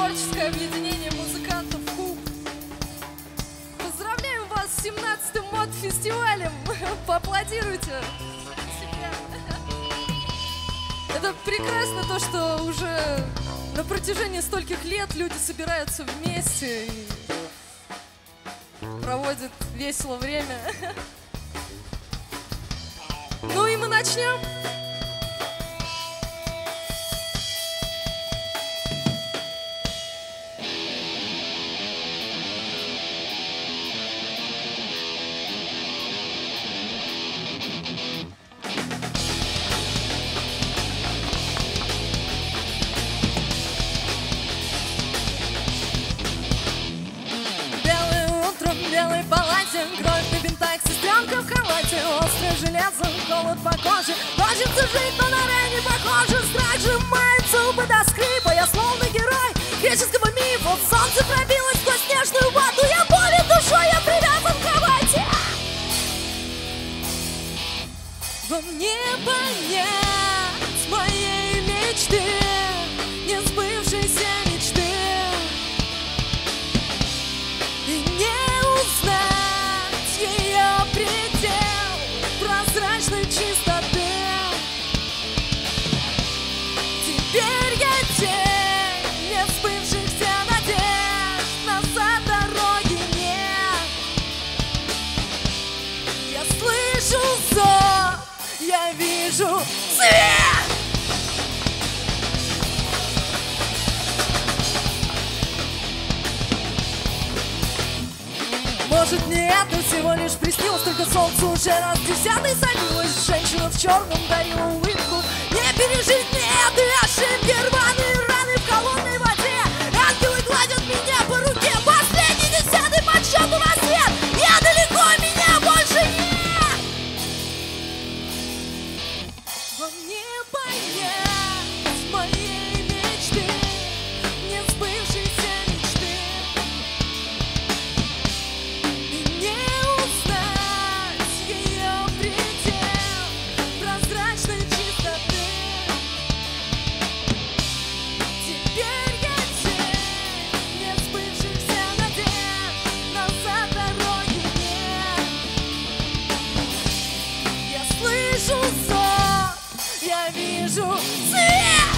творческое объединение музыкантов «Куб». Поздравляем вас с 17-м мод-фестивалем! Поаплодируйте! Это прекрасно, то, что уже на протяжении стольких лет люди собираются вместе и проводят весело время. Ну и мы начнем. Белый палате, кровь на бинтах, сестренка в халате, острое железо, холод по коже. Хочется жить, но на рай не похоже. Страх сжимает зубы до скрипа. Я словно герой греческого мифа. Солнце пробилось сквозь снежную воду. Я болен душой, я привязан к кровати. Во мне понять моей мечты, не сбывшейся мечты. И не узнать ее предел прозрачной чистоты. Теперь я тень не сбывшихся надежд, назад дороги нет. Я слышу зов, я вижу свет. Может, не это всего лишь приснилось, только солнце уже раз 10-й садилось. Женщина в черном дарила улыбку. Не пережить мне этой ошибки. Рваные раны в холодной воде. Ангелы гладят меня по руке. Последний 10-й по счету рассвет. Я далеко, меня больше нет. Во мне понять моей мечты, не сбывшейся мечты. Я вижу свет!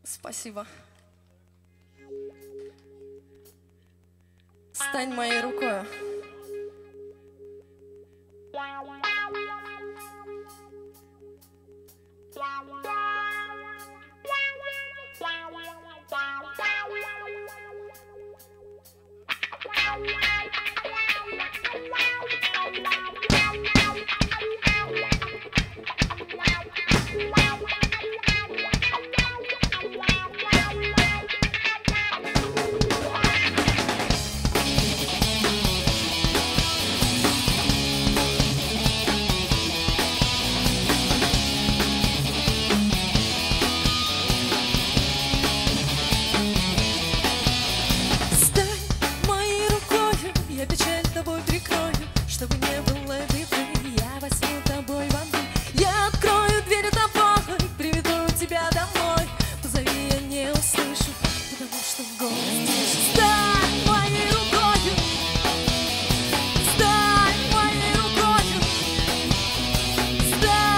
Спасибо. Стань моей рукой. Stop!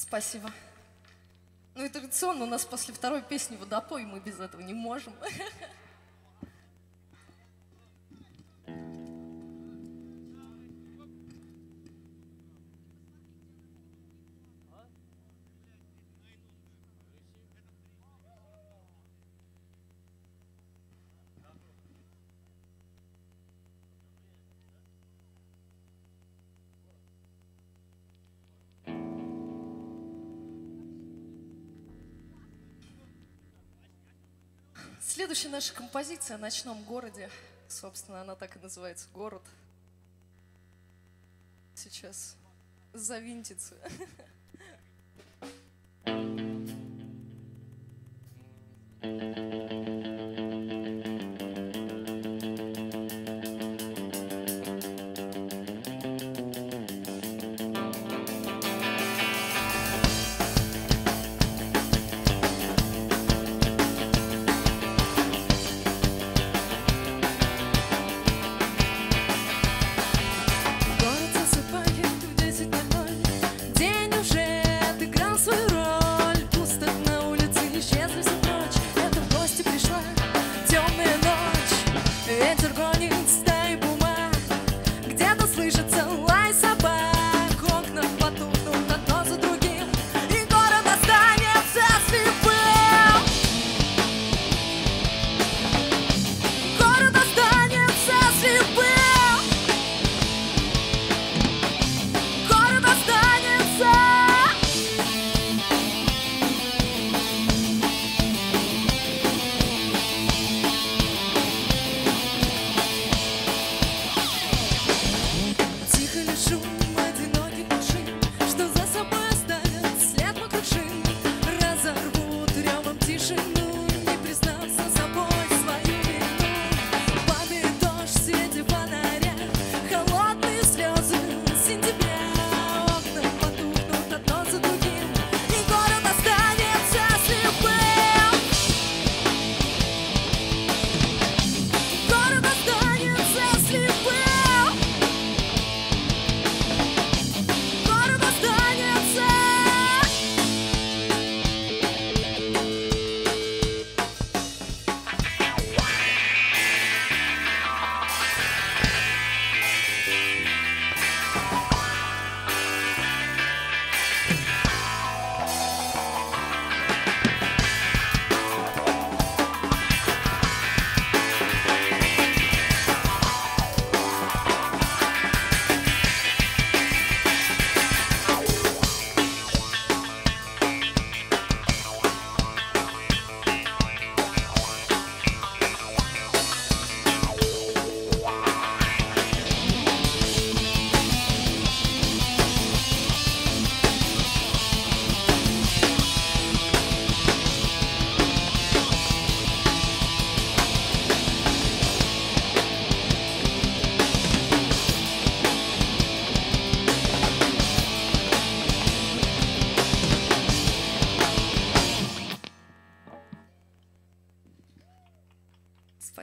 Спасибо. Ну и традиционно у нас после второй песни водопой, мы без этого не можем. Следующая наша композиция о ночном городе. Собственно, она так и называется «Город». Сейчас завинтится.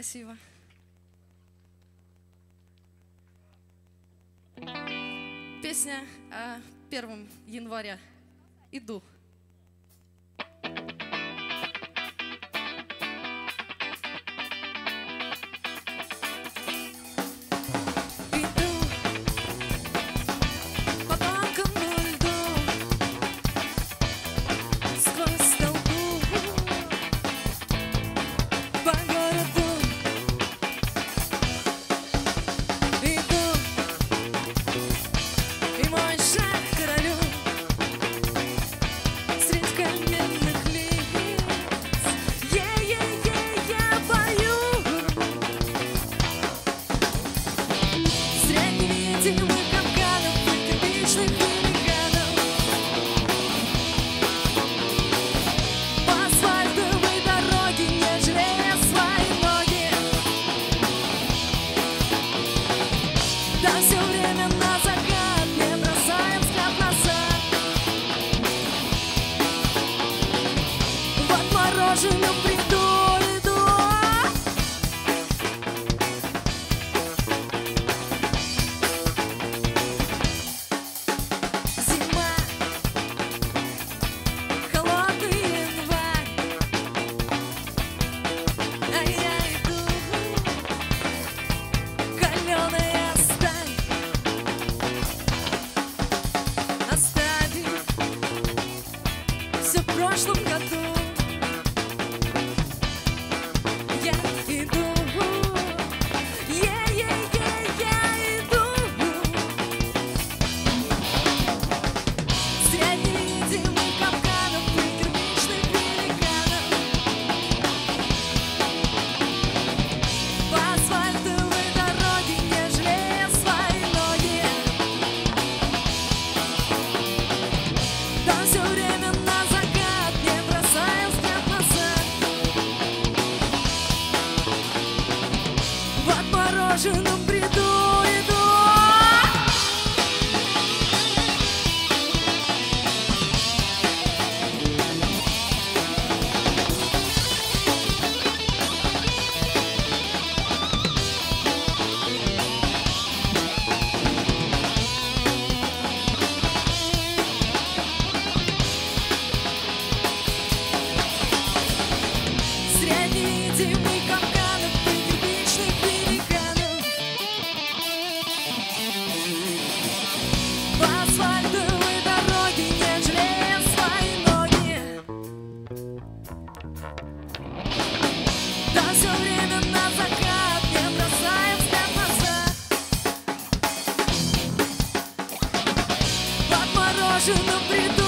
Спасибо. Песня о 1 января. Иду. отмороженном бреду иду. Средневидимый капканов и кирпичных великанов. По асфальтовой дороге не жалея свои ноги. Да все время на закат, не бросая взгляд назад. В отмороженном бреду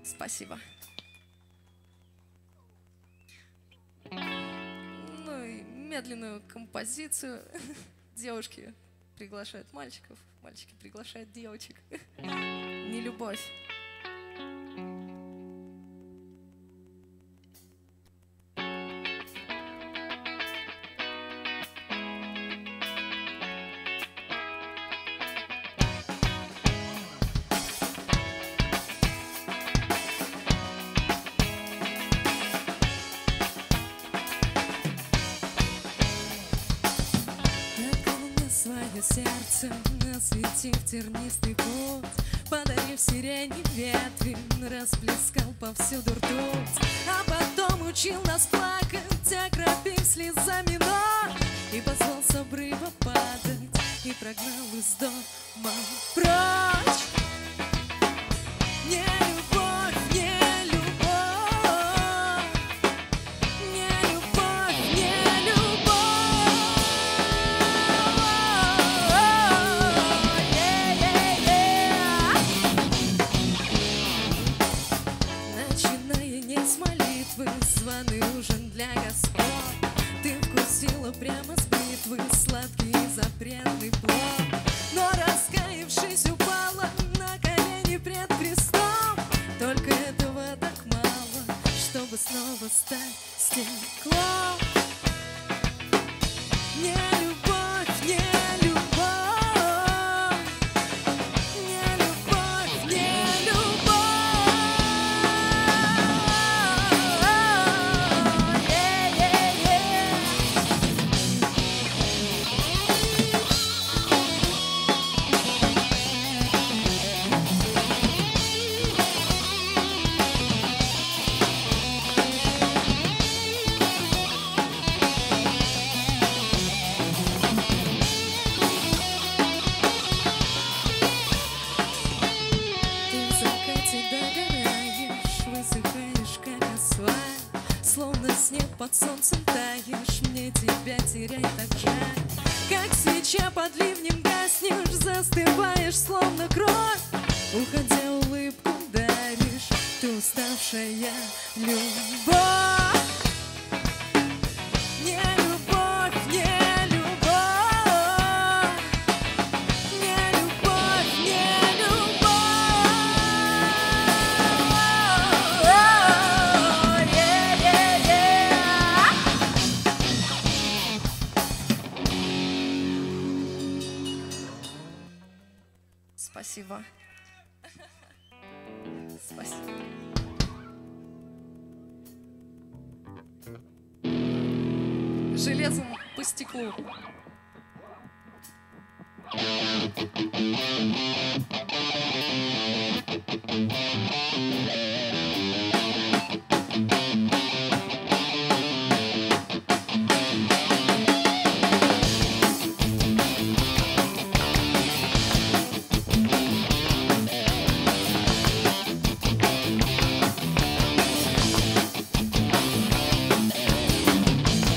Спасибо. Ну и медленную композицию. Девушки приглашают мальчиков, мальчики приглашают девочек. Не любовь. Свое сердце, осветив тернистый путь, подарив сирени ветви, расплескал повсюду ртуть. А потом учил нас плакать, окропив слезами ног, и позвал с обрыва падать, и прогнал из дома прочь. Не любовь, не любовь, не любовь, не любовь. Званый ужин для господ, ты вкусила прямо с бритвы сладкий запретный плод. Но раскаявшись, упала на колени пред Христом. Только этого так мало, чтобы снова стать стеклом. Не любовь, не любовь, не любовь, не любовь. Словно снег под солнцем таешь, мне тебя терять так жаль. Как свеча под ливнем гаснешь, застываешь, словно кровь. Уходя, улыбку даришь, ты уставшая любовь. Не любовь, не любовь, не любовь, не любовь. Спасибо. Спасибо. Железом по стеклу.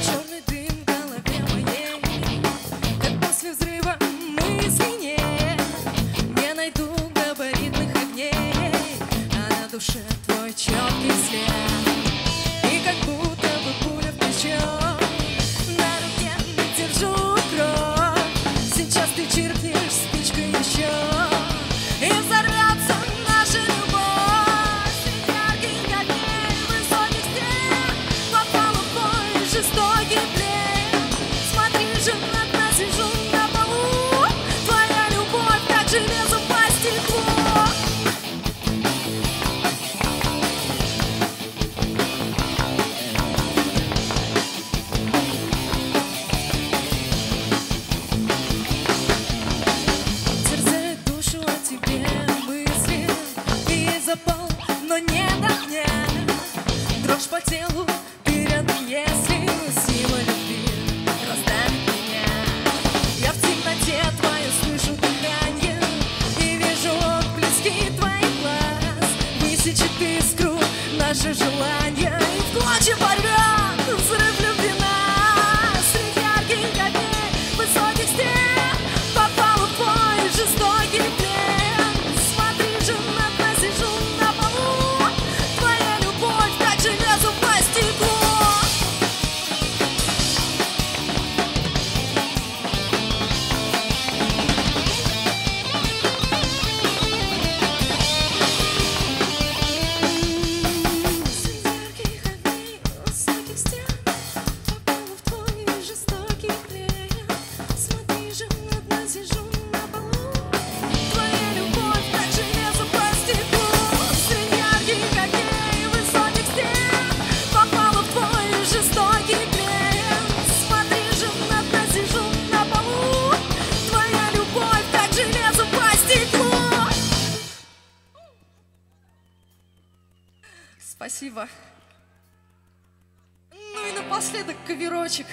Черный дым в голове моей. чиркнешь спичкой еще, и взорвется наша любовь. Среди ярких огней высоких стен попала в твой жестокий плен. Смотри же, над нас сижу на полу, твоя любовь как железо по стеклу. Терзает душу о тебе мысли, и запал, но не до дня. Дрожь по телу перед, если сила любви раздавит меня. Я в темноте твою слышу дыхание и вижу отблески твоих глаз. Высечет искру наше желание и в клочья порвет взрыв любви нас. Среди ярких огней высоких стен попала в твой жестокий плен. Смотри же, над нас сижу на полу, твоя любовь как железо по стеклу. Среди ярких огней высоких стен попала в твой жестокий плен. Смотри же, над нас сижу на полу, твоя любовь как железо по стеклу. Среди ярких огней высоких стен попала в твой жестокий плен. Смотри же, над нас сижу на полу, твоя любовь как железо по стеклу. Спасибо. Ну и напоследок каверочек.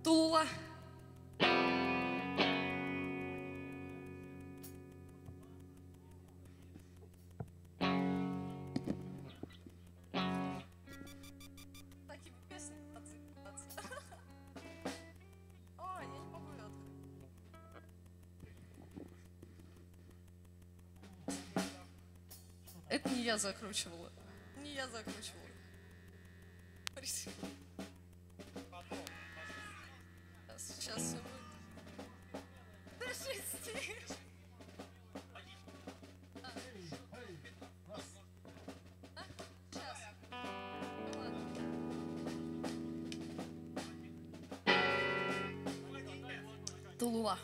Тулула. Такими песнями отзываться. Ой, я не могу ее открыть. Это не я закручивала. Не я закручивала. Сейчас все будет. Да шести. Сейчас. Ладно. Тулула.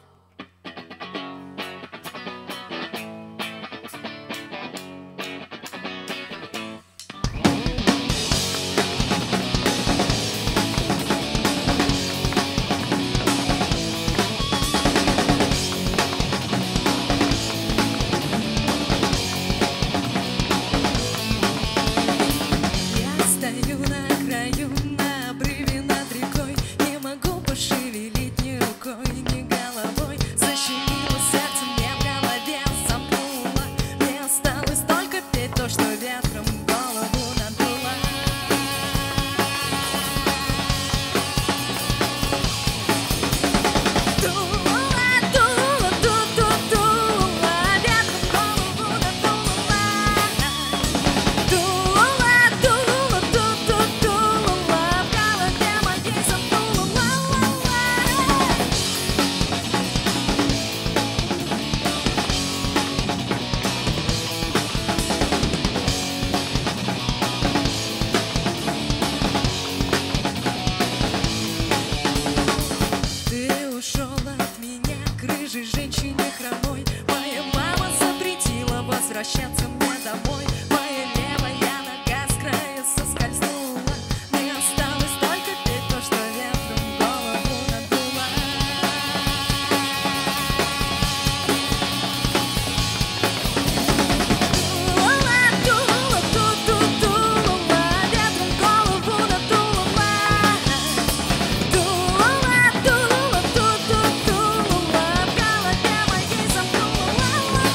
Я стою на краю, на обрыве над рекой, не могу пошевелить ни рукой, ни головой. Защемило сердце мне в голове, замкнуло. Мне осталось только петь то, что ветром голову надуло. Дула, дула, ду-ду-дула, ветром голову надуло. Дула, дула, ду-ду-дула, в голове моей задуло. Ты ушел от меня к рыжей женщине хромой. Моя мама запретила возвращаться мне домой. Моя левая нога с края соскользнула. Мне осталось только петь то, что ветром голову надуло. Дула, дула, ду-ду-дула, ветром голову надуло. Дула, дула, ду-ду-дула, в голове моей замкнула.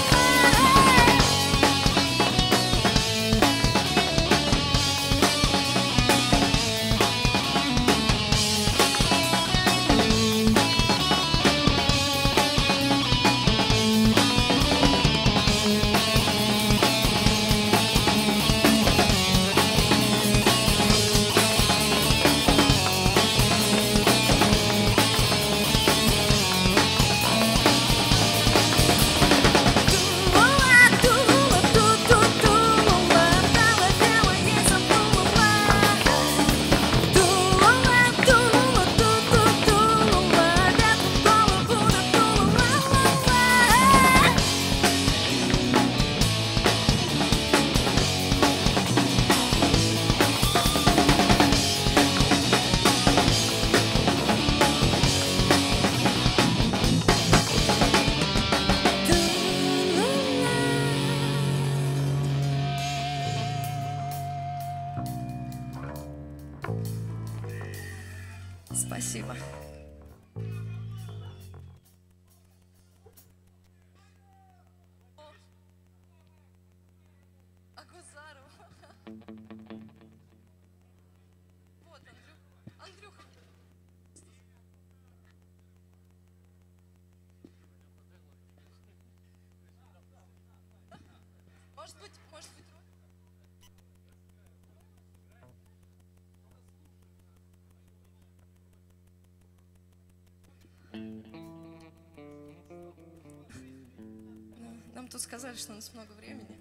тут сказали, что у нас много времени.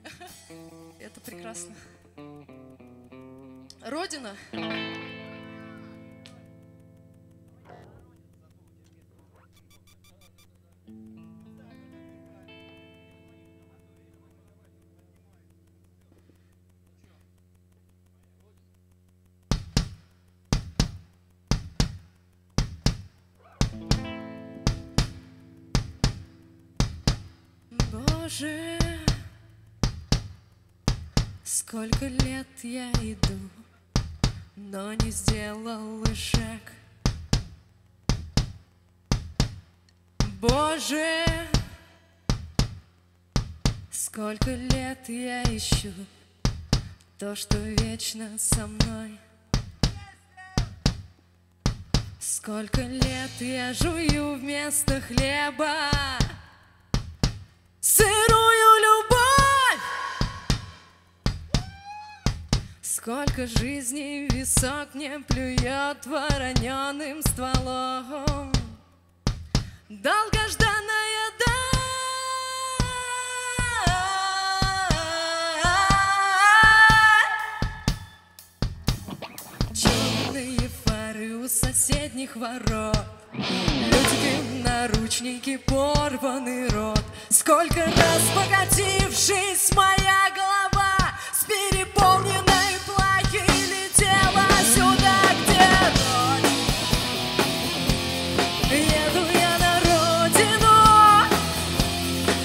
Это прекрасно. Родина. Боже, сколько лет я иду, но не сделал и шаг. Боже, сколько лет я ищу то, что вечно со мной. Сколько лет я жую вместо хлеба сырую любовь. Сколько жизней в висок мне плюет вороненым стволом. Долгожданная даль. Черные фары у соседних ворот, люди, наручники, порванный рот. Сколько раз покатившись, моя голова с переполненной плахи летела сюда, где родина. Еду я на родину,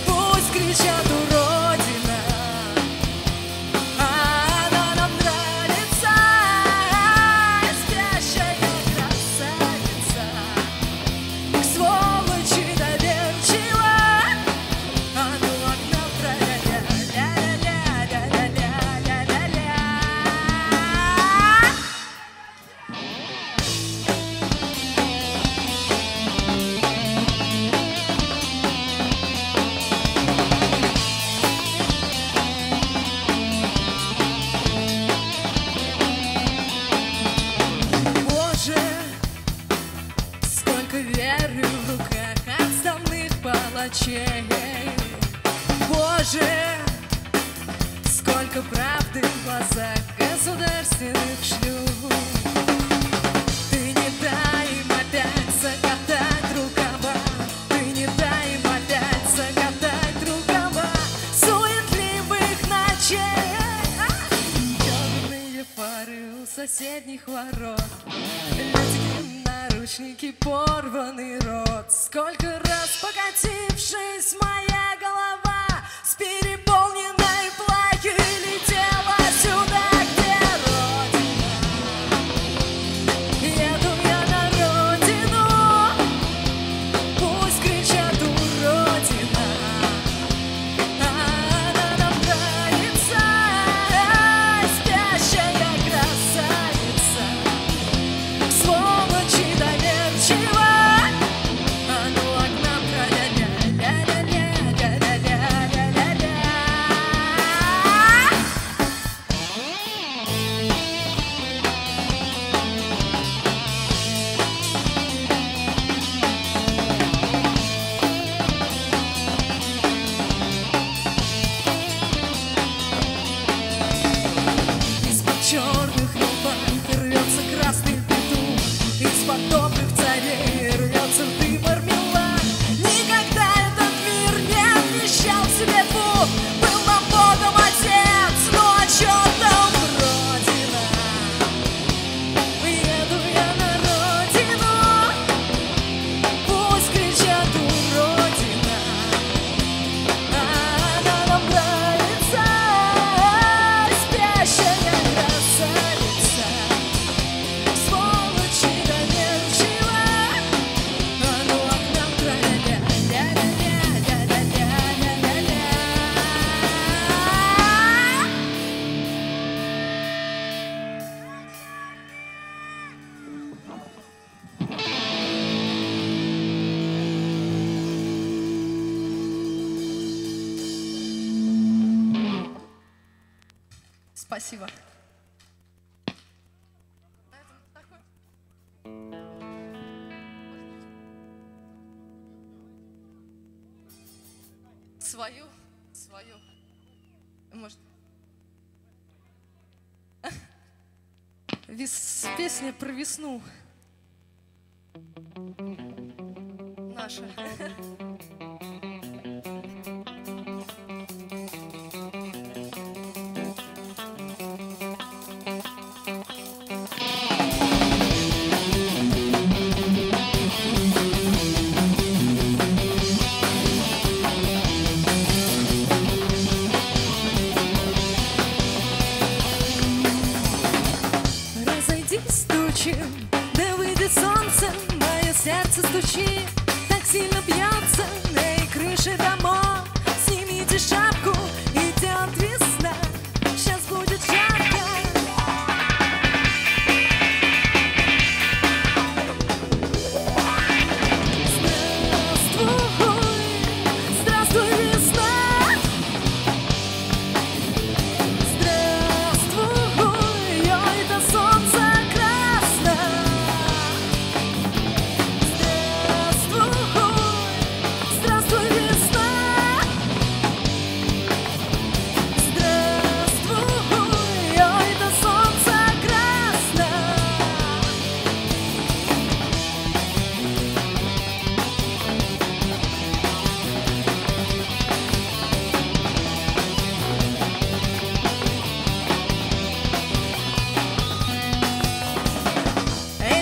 пусть кричат уродина, а она нам нравится, спящая красавица. Сволочи доверчива, а ну окна проверяй, ля-ля-ля-ля-ля-ля-ля-ля. Боже, сколько веры в руках отставных палачей. Боже, сколько правды в глазах государственных шлюх. Ты не дай им опять закатать рукава, ты не дай им опять закатать рукава суетливых ночей. Черные фары у соседних ворот, люди, наручники, порванный рот. Сколько раз покатившись, моя голова с переполненной плахи летела сюда, где родина. Еду я на родину, пусть кричат уродина, а она нам нравится, спящая красавица. Сволочи доверчива, а ну окна проверяй, ля-ля-ля-ля-ля-ля-ля-ля-ля. Из-под черных рубах рвется красный петух, из-под добрых царей рвется в дым мармелад. Никогда этот мир не вмещал в себе двух. Был нам Богом отец, но о чем там родина? Еду я на родину, пусть кричат уродина, а она нам нравится, спящая красавица. Сволочи доверчива, а ну окна проверяй, ля-ля-ля-ля-ля-ля-ля-ля-ля. Спасибо. Свою Свою. Может. Песня про весну. Наша. Да выйдет солнце, мое сердце стучит, так сильно бьется на крыше домов. Снимите шапку, идет весна, сейчас будет жарко. Здравствуй, здравствуй, весна. Здравствуй, ой, это солнце.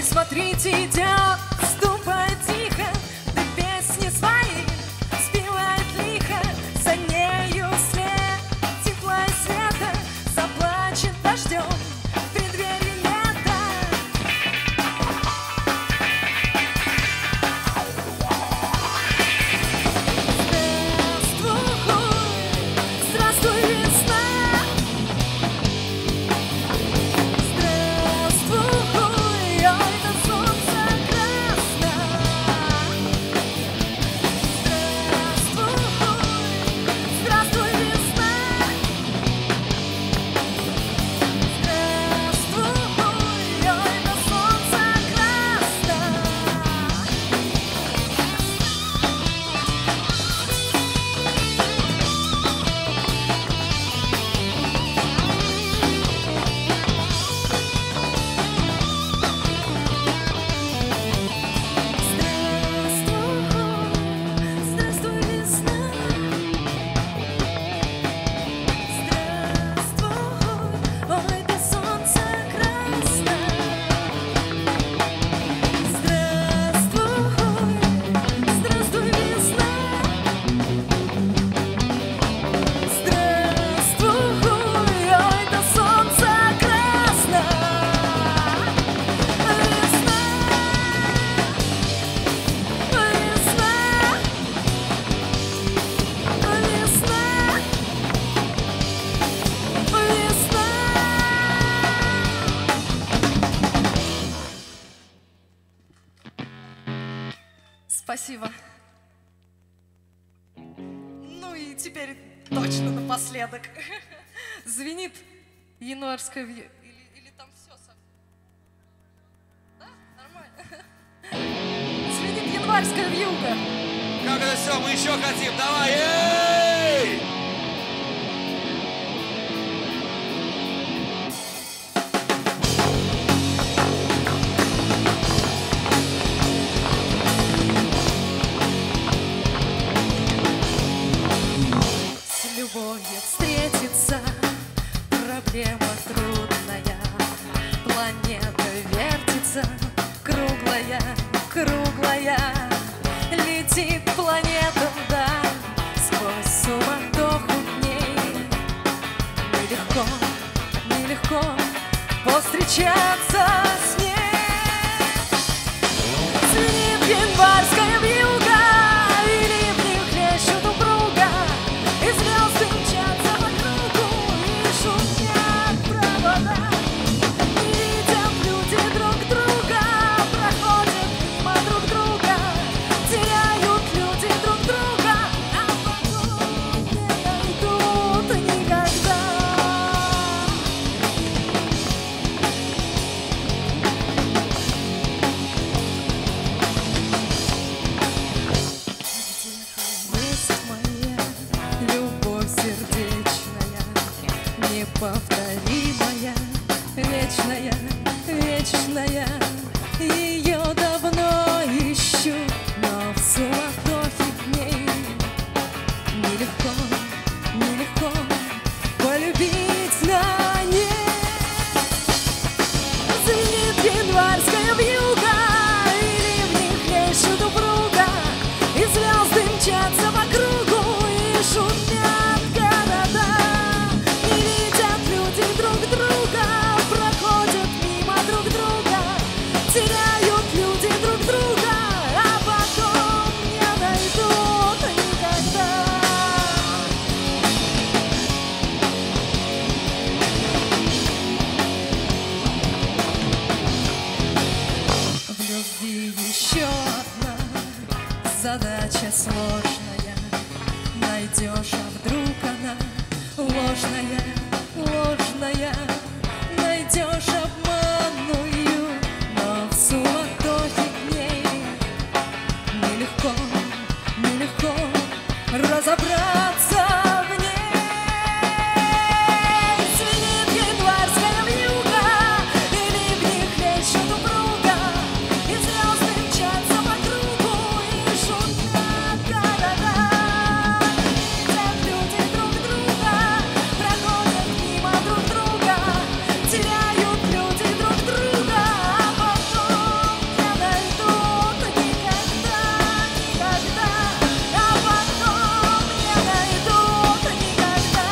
Смотрите, идет, ступает тихо, да песни свои спевает лихо. За нею след тепла и света, заплачет дождем в преддверии лета. Здравствуй, здравствуй, весна. Спасибо. Ну и теперь точно напоследок. Звенит январская вьюга. Или там все сам. Да? Нормально. Звенит январская вьюга. Как это все? Мы еще хотим. Давай! Эй! Любовью встретиться, проблема трудная. Планета вертится, круглая, круглая. Летит планета вдаль, сквозь суматоху дней. Нелегко, нелегко повстречаться с ней. Звенит январская вьюга, и ливни хлещут упруга. И звезды мчатся по кругу, и шумят провода. Не видят люди друг друга, проходят мимо друг друга. Теряют люди друг друга, а потом не найдут никогда. Задача сложная, найдешь, а вдруг она ложная, ложная. Найдешь обманную, но в суматохе к ней нелегко, нелегко разобраться в ней. Звенит январская вьюга, и ливни хлещут упруга, и звезды мчатся по кругу, и шумят города. Видят люди друг друга, проходят мимо друг друга, теряют люди друг друга, а потом не найдут никогда, никогда, а потом не найдут никогда.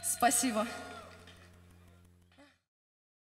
Спасибо.